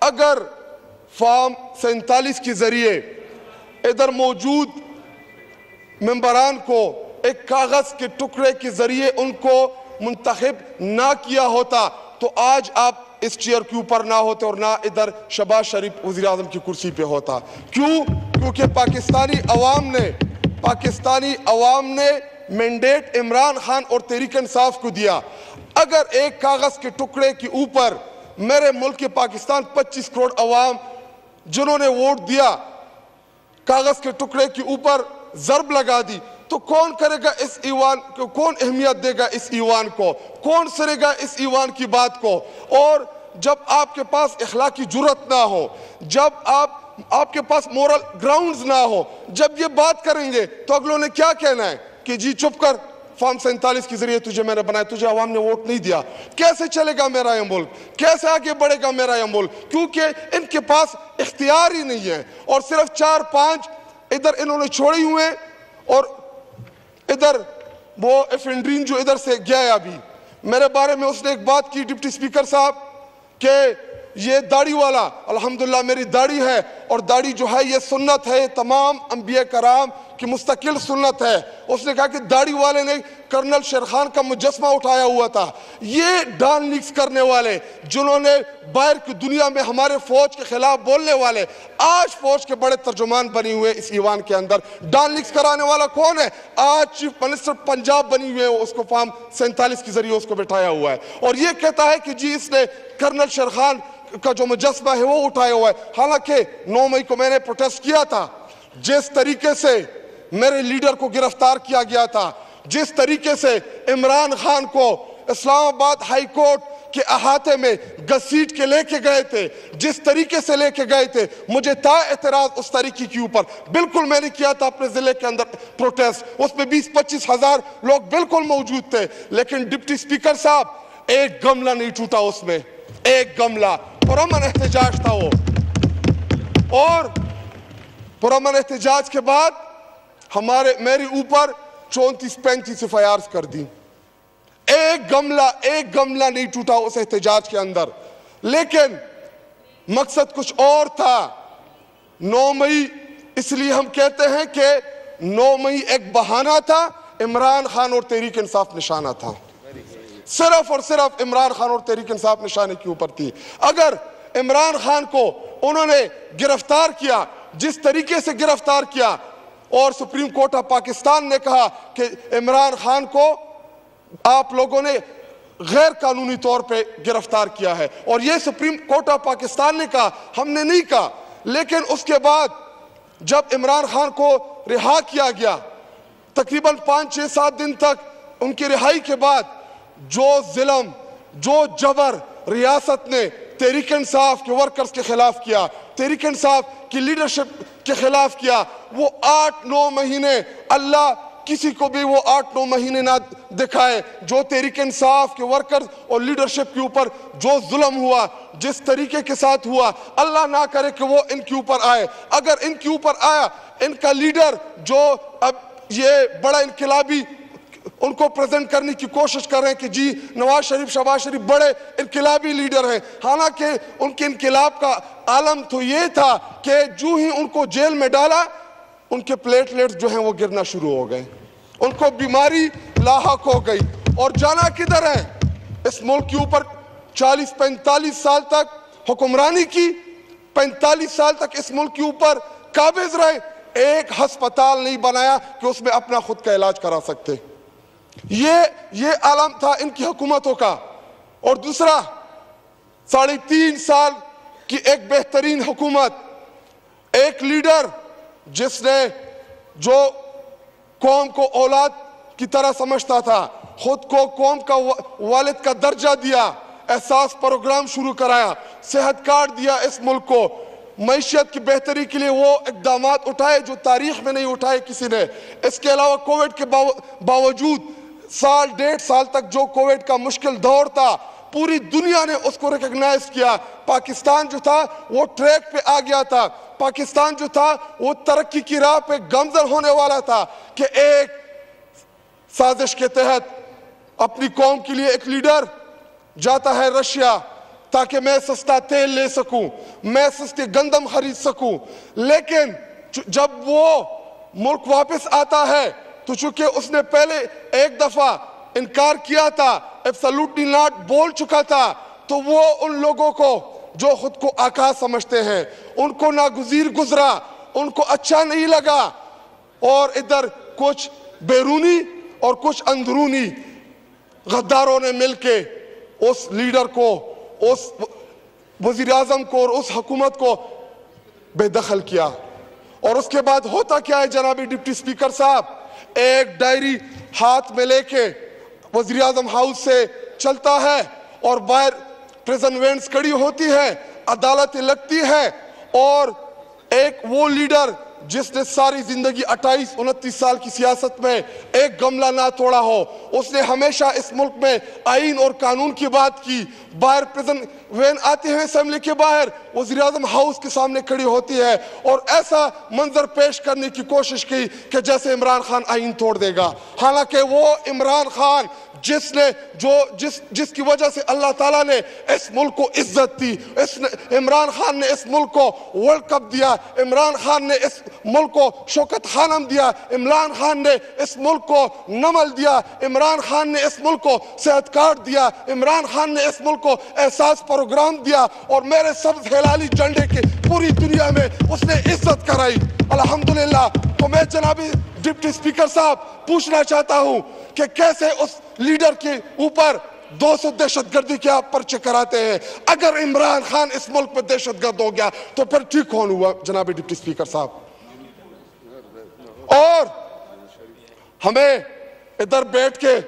اگر فارم 47 کے ذریعے ادھر موجود ممبران کو ایک کاغذ کے ٹکڑے کے ذریعے ان کو منتخب نہ کیا ہوتا تو آج آپ اس چیئر کے اوپر نہ ہوتے اور نہ ادھر شہباز شریف وزیر اعظم کی کرسی پہ ہوتا. کیونکہ پاکستانی عوام نے مینڈیٹ عمران خان اور تحریک انصاف کو دیا. اگر ایک کاغذ کے ٹکڑے کے اوپر میرے ملک کے پاکستان 25 کروڑ عوام جنہوں نے ووٹ دیا کاغذ کے ٹکڑے کے اوپر ضرب لگا دی تو کون کرے گا اس ایوان کو, کون اہمیت دے گا اس ایوان کو, کون سنے گا اس ایوان کی بات کو؟ اور جب آپ کے پاس اخلاقی جرات نہ ہو, جب آپ کے پاس مورل گراؤنڈز نہ ہو, جب یہ بات کریں گے تو اگلوں نے کیا کہنا ہے کہ جی چپ کر, فارم 47 کے ذریعے تجھے میں نے بنایا, تجھے عوام نے ووٹ نہیں دیا. کیسے چلے گا میرا یہ ملک, کیسے آگے بڑھے گا میرا یہ ملک؟ کیونکہ ان کے پاس اختیار ہی نہیں ہے. اور صرف 4-5 ادھر انہوں نے چھوڑی ہوئے, اور ادھر وہ افنڈرین جو ادھر سے گیا ہے ابھی, میرے بارے میں اس نے ایک بات کی ڈپٹی سپیکر صاحب کہ یہ داڑھی والا, الحمدللہ میری داڑھی ہے, اور داڑھی جو ہے یہ سنت ہے, تمام انبیاء کرام کی مستقل سنت ہے. اس نے کہا کہ داڑھی والے نے کرنل شیر خان کا مجسمہ اٹھایا ہوا تھا. یہ ڈان لیکس کرنے والے, جنہوں نے باہر کی دنیا میں ہمارے فوج کے خلاف بولنے والے, آج فوج کے بڑے ترجمان بنی ہوئے اس ایوان کے اندر. ڈان لیکس کرانے والا کون ہے؟ آج چیف منسٹر پنجاب بنی ہوئے, اس کو فارم 47 کے ذریعے اس کو بٹھایا ہوا ہے, اور یہ کہتا ہے کہ جی اس نے کرنل شیر خان کا جو مجسمہ ہے وہ اٹھایا ہوا ہے. حالانکہ 9 مئی کو میں نے پروٹیسٹ کیا تھا. جس طریقے سے میرے لیڈر کو گرفتار کیا گیا تھا, جس طریقے سے عمران خان کو اسلام آباد ہائی کورٹ کے احاطے میں گھسیٹ کے لے کے گئے تھے, جس طریقے سے لے کے گئے تھے, مجھے تھا اعتراض اس طریقے کے اوپر. بالکل میں نے کیا تھا اپنے ضلع کے اندر پروٹیسٹ, اس میں 20-25 ہزار لوگ بالکل موجود تھے, لیکن ڈپٹی سپیکر صاحب ایک گملہ نہیں ٹوٹا اس میں, ایک گملہ. پرامن احتجاج تھا وہ, اور پرامن احتجاج کے بعد میری اوپر 34-35 FIRs کر دی. ایک گملہ نہیں ٹوٹا اس احتجاج کے اندر. لیکن مقصد کچھ اور تھا. 9 مئی اس لیے ہم کہتے ہیں کہ 9 مئی ایک بہانہ تھا, عمران خان اور تحریک انصاف نشانہ تھا. صرف اور صرف عمران خان اور تحریک انصاف نشانے کے اوپر تھی. اگر عمران خان کو انہوں نے گرفتار کیا جس طریقے سے گرفتار کیا, اور سپریم کورٹ آف پاکستان نے کہا کہ عمران خان کو آپ لوگوں نے غیر قانونی طور پہ گرفتار کیا ہے, اور یہ سپریم کورٹ آف پاکستان نے کہا, ہم نے نہیں کہا. لیکن اس کے بعد جب عمران خان کو رہا کیا گیا, تقریباً 5-6-7 دن تک ان کی رہائی کے بعد جو ظلم, جو جبر ریاست نے تحریک انصاف کے ورکرز کے خلاف کیا, تحریک انصاف کی لیڈرشپ کے خلاف کیا, وہ 8-9 مہینے, اللہ کسی کو بھی وہ 8-9 مہینے نہ دکھائے جو تحریک انصاف کے ورکرز اور لیڈرشپ کے اوپر جو ظلم ہوا, جس طریقے کے ساتھ ہوا, اللہ نہ کرے کہ وہ ان کے اوپر آئے. اگر ان کے اوپر آیا, ان کا لیڈر جو اب یہ بڑا انقلابی ان کو پریزنٹ کرنے کی کوشش کر رہے ہیں کہ جی نواز شریف, شہباز شریف بڑے انقلابی لیڈر ہیں, حالانکہ ان کے انقلاب کا عالم تو یہ تھا کہ جو ہی ان کو جیل میں ڈالا, ان کے پلیٹلیٹس جو ہیں وہ گرنا شروع ہو گئے, ان کو بیماری لاحق ہو گئی. اور جانا کدھر ہے؟ اس ملک کے اوپر 40-45 سال تک حکمرانی کی, 45 سال تک اس ملک کے اوپر قابض رہے, ایک ہسپتال نہیں بنایا کہ اس میں اپنا خود کا علاج کرا سکتے. یہ عالم تھا ان کی حکومتوں کا. اور دوسرا, 3.5 سال کی ایک بہترین حکومت, ایک لیڈر جس نے جو قوم کو اولاد کی طرح سمجھتا تھا, خود کو قوم کا والد کا درجہ دیا, احساس پروگرام شروع کرایا, صحت کارڈ دیا اس ملک کو, معیشت کی بہتری کے لیے وہ اقدامات اٹھائے جو تاریخ میں نہیں اٹھائے کسی نے. اس کے علاوہ کووڈ کے باوجود 1.5 سال تک جو کووڈ کا مشکل دور تھا, پوری دنیا نے اس کو ریکگنائز کیا. پاکستان جو تھا وہ ٹریک پہ آ گیا تھا, پاکستان جو تھا وہ ترقی کی راہ پہ گامزن ہونے والا تھا کہ ایک سازش کے تحت اپنی قوم کے لیے ایک لیڈر جاتا ہے رشیا, تاکہ میں سستا تیل لے سکوں, میں سستے گندم خرید سکوں. لیکن جب وہ ملک واپس آتا ہے تو چونکہ اس نے پہلے ایک دفعہ انکار کیا تھا, ایبسولوٹلی ناٹ بول چکا تھا, تو وہ ان لوگوں کو جو خود کو آقا سمجھتے ہیں ان کو ناگزیر گزرا, ان کو اچھا نہیں لگا. اور ادھر کچھ بیرونی اور کچھ اندرونی غداروں نے مل کے اس لیڈر کو, اس وزیر اعظم کو اور اس حکومت کو بے دخل کیا. اور اس کے بعد ہوتا کیا ہے جناب ڈپٹی سپیکر صاحب, ایک ڈائری ہاتھ میں لے کے وزیر اعظم ہاؤس سے چلتا ہے اور باہر پریزن وینس کھڑی ہوتی ہے, عدالتیں لگتی ہے, اور ایک وہ لیڈر جس نے ساری زندگی 28-29 سال کی سیاست میں ایک گملہ نہ توڑا ہو, اس نے ہمیشہ اس ملک میں آئین اور قانون کی بات کی, باہر پریزن وین آتے ہیں اسمبلی کے باہر, وزیر اعظم ہاؤس کے سامنے کھڑی ہوتی ہے اور ایسا منظر پیش کرنے کی کوشش کی کہ جیسے عمران خان آئین توڑ دے گا. حالانکہ وہ عمران خان جس کی وجہ سے اللہ تعالیٰ نے اس ملک کو عزت دی, عمران خان نے اس ملک کو ورلڈ کپ دیا, عمران خان نے اس ملک کو شوکت خانم دیا, عمران خان نے اس ملک کو نمل دیا, عمران خان نے اس ملک کو صحت کارڈ دیا, عمران خان نے اس ملک کو احساس پروگرام دیا, اور میرے سبز ہلالی جھنڈے کی پوری دنیا میں اس نے عزت کرائی الحمدللہ. تو میں جناب ڈپٹی سپیکر صاحب پوچھنا چاہتا ہوں کہ کیسے اس لیڈر کے اوپر 200 دہشت گردی کے آپ پرچے کراتے ہیں؟ اگر عمران خان اس ملک میں دہشت گرد ہو گیا تو پھر ٹھیک کون ہوا جناب ڈپٹی سپیکر صاحب؟ اور ہمیں ادھر بیٹھ کے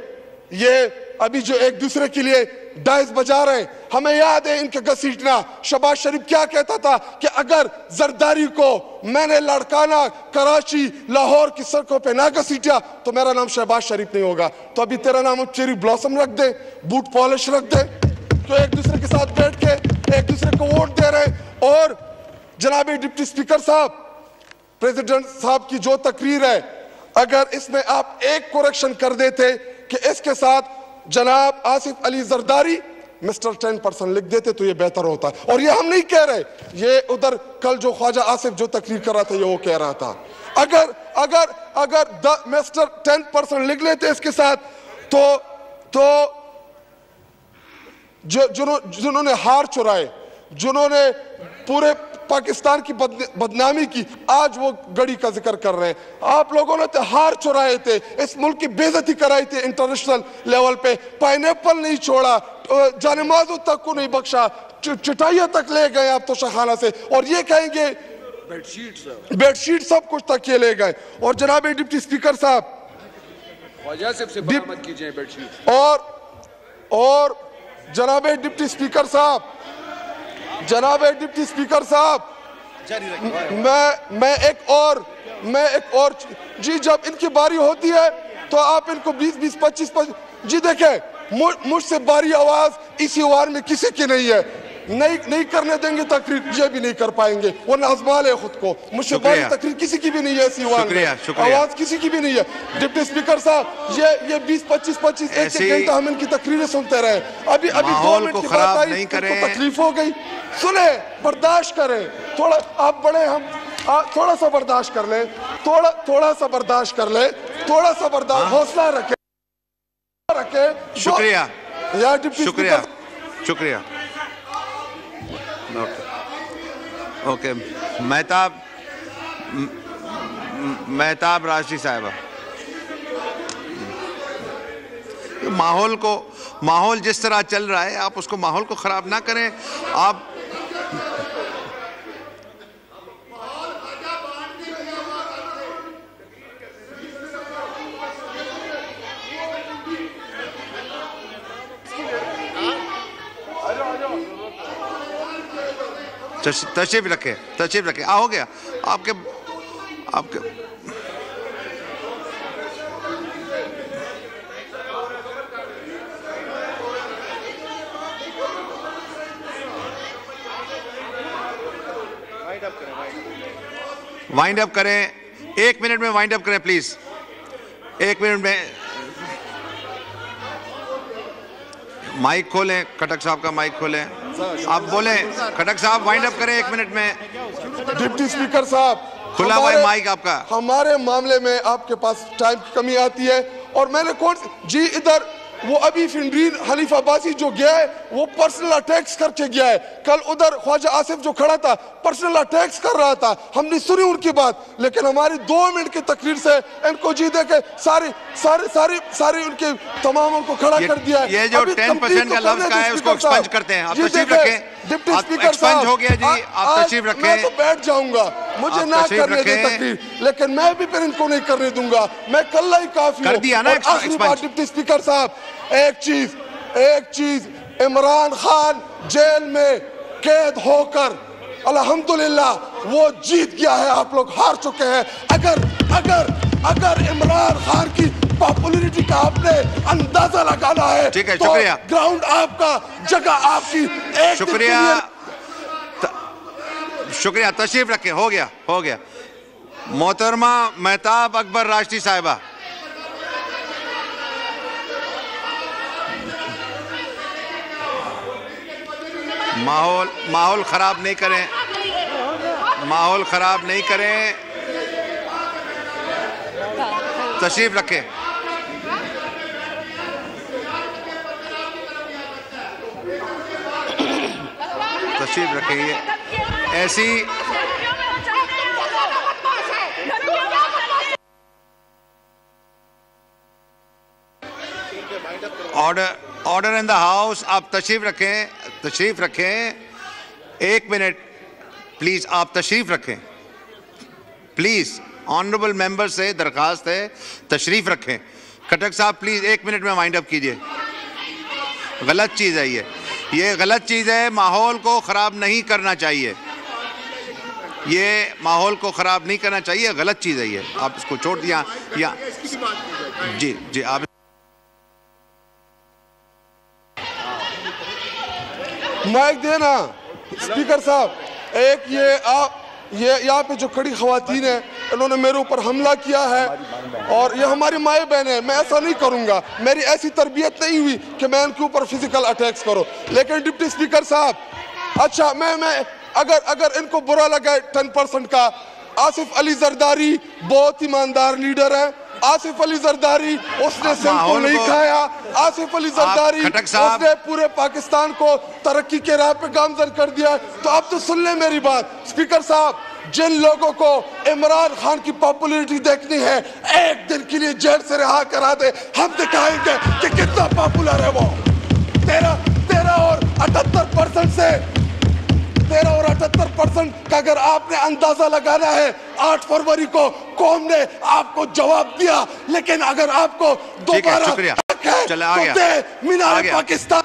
یہ ابھی جو ایک دوسرے کے لیے ڈائز بجا رہے ہیں, ہمیں یاد ہے ان کے گھسیٹنا. شہباز شریف کیا کہتا تھا کہ اگر زرداری کو میں نے لڑکانہ کراچی لاہور کی سڑکوں پہ نہ گھسیٹیا تو میرا نام شہباز شریف نہیں ہوگا. تو ابھی تیرا نام چیری بلاسم رکھ دے, بوٹ پالش رکھ دے, تو ایک دوسرے کے ساتھ بیٹھ کے ایک دوسرے کو ووٹ دے رہے ہیں. اور جناب ڈپٹی سپیکر صاحب, پریزیڈنٹ صاحب کی جو تقریر ہے, اگر اس میں آپ ایک کوریکشن کر دیتے کہ اس کے ساتھ جناب آصف علی زرداری مسٹر 10% لکھ دیتے تو یہ بہتر ہوتا ہے. اور یہ ہم نہیں کہہ رہے, یہ ادھر کل جو خواجہ آصف جو تقریر کر رہا تھا یہ وہ کہہ رہا تھا. اگر مسٹر 10% لکھ لیتے اس کے ساتھ تو جنہوں نے ہار چرائے, جنہوں نے پورے پاکستان کی بدنامی کی, آج وہ گڑی کا ذکر کر رہے ہیں. آپ لوگوں نے تو ہار چرائے تھے, اس ملک کی بے عزتی کرائی تھی انٹرنیشنل لیول پہ, پائن ایپل نہیں چھوڑا, جانمازوں تک کو نہیں بخشا, چٹائیاں تک لے گئے آپ تو شاہخانہ سے, اور یہ کہیں گے بیڈ شیٹ سب کچھ تک یہ لے گئے. اور جناب ڈپٹی سپیکر صاحب, اور جناب ڈپٹی سپیکر صاحب, میں ایک اور جی, جب ان کی باری ہوتی ہے تو آپ ان کو 20-25 جی دیکھیں, مجھ سے باری آواز اسی وار میں کسی کی نہیں ہے, نہیں کرنے دیں گے تقریر, یہ بھی نہیں کر پائیں گے, ورنہ ازما لے خود کو. مجھ سے باری تقریر کسی کی بھی نہیں ہے اسی وار میں, آواز کسی کی بھی نہیں ہے. ڈپٹی سپیکر صاحب, یہ 20-25 ایک گھنٹہ ہم ان کی تقریریں سنتے رہے, ابھی 2 منٹ کی بات آئی تو تکلیف ہو گئی. سنیں, برداشت کریں تھوڑا, آپ بڑے, ہم تھوڑا سا برداشت کر لیں, تھوڑا سا برداشت کر لیں, تھوڑا سا برداشت, حوصلہ رکھیں. شکریہ, یا ڈپٹی سپیکر, شکریہ. اوکے, مہتاب راشدی صاحبہ. ماحول جس طرح چل رہا ہے آپ اس کو ماحول کو خراب نہ کریں. آپ تشریف رکھیں, ہو گیا آپ کے وائنڈ اپ کریں, 1 منٹ میں وائنڈ اپ کریں پلیز, 1 منٹ میں. مائک کھولیں, کٹک صاحب کا مائک کھولیں. آپ بولیں کھٹک صاحب وائنڈ اپ کریں 1 منٹ میں. ڈپٹی اسپیکر صاحب کھلا ہوا ہے مائک آپ کا. ہمارے معاملے میں آپ کے پاس ٹائم کی کمی آتی ہے اور میں نے جی ادھر وہ ابھی فنرین حلیف عباسی جو گیا ہے وہ پرسنل اٹیکس کر کے گیا ہے. کل ادھر خواجہ آصف جو کھڑا تھا پرسنل اٹیکس کر رہا تھا. ہم نے سنی ان کی بات لیکن ہماری 2 منٹ کی تقریر سے ان کو جی دے کے ساری ان کے تماموں کو کھڑا کر دیا ہے. یہ جو 10% کا لفظ کا ہے اس کو ایکسپنج کرتے ہیں. آپ تشریف رکھیں. ڈپٹی اسپیکر ایکسپنج ہو گیا جی. آپ تشریف رکھیں. میں تو بیٹھ جاؤں گا, مجھے نہ کرنے دیں تقریر, لیکن میں بھی پھر ان کو نہیں کرنے دوں گا. میں کل ہی کافی ہوں. کر دیا نا آخری بات ڈپٹی اسپیکر صاحب, ایک چیز عمران خان جیل میں قید ہو کر الحمدللہ وہ جیت گیا ہے, آپ لوگ ہار چکے ہیں. اگر عمران خان کی پاپولیرٹی کا آپ نے اندازہ لگانا ہے تو گراؤنڈ آپ کا, جگہ آپ کی. شکریہ. تشریف رکھیں. ہو گیا. محترمہ مہتاب اکبر راشدی صاحبہ. ماحول خراب نہیں کریں. تشریف رکھیں. یہ ایسی آرڈر ان دا ہاؤس. آپ تشریف رکھیں. 1 منٹ پلیز. آپ تشریف رکھیں پلیز. آنریبل ممبر سے درخواست ہے تشریف رکھیں. کھٹک صاحب پلیز 1 منٹ میں وائنڈ اپ کیجئے. غلط چیز ہے یہ غلط چیز ہے. ماحول کو خراب نہیں کرنا چاہیے. غلط چیز ہے یہ. آپ اس کو چھوڑ دیا. جی آپ مائک دینا اسپیکر صاحب. ایک یہ یہاں پہ جو کھڑی خواتین ہیں انہوں نے میرے اوپر حملہ کیا ہے اور یہ ہماری مائیں بہن ہیں. میں ایسا نہیں کروں گا. میری ایسی تربیت نہیں ہوئی کہ میں ان کے اوپر فزیکل اٹیکس کروں. لیکن ڈپٹی اسپیکر صاحب اچھا میں اگر ان کو برا لگا 10% کا, آصف علی زرداری بہت ایماندار لیڈر ہے. آصف علی زرداری اس نے سندھ کو نہیں کھایا. آصف علی زرداری اس نے پورے پاکستان کو ترقی کے راہ پہ گامزن کر دیا. تو آپ تو سن لیں میری بات. اسپیکر صاحب جن لوگوں کو عمران خان کی پاپولیرٹی دیکھنی ہے 1 دن کے لیے جیل سے رہا کرا دے. ہم دکھائیں گے کہ کتنا پاپولر ہے وہ. 13 اور 78% سے 13 اور 78% کا اگر آپ نے اندازہ لگانا ہے 8 فروری کو قوم نے آپ کو جواب دیا. لیکن اگر آپ کو دوبارہ حق ہے تو دے مینار پاکستان.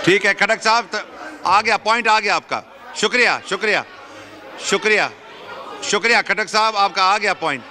ٹھیک ہے کھٹک صاحب آ گیا. پوائنٹ آ گیا آپ کا. شکریہ کھٹک صاحب آپ کا آ گیا پوائنٹ.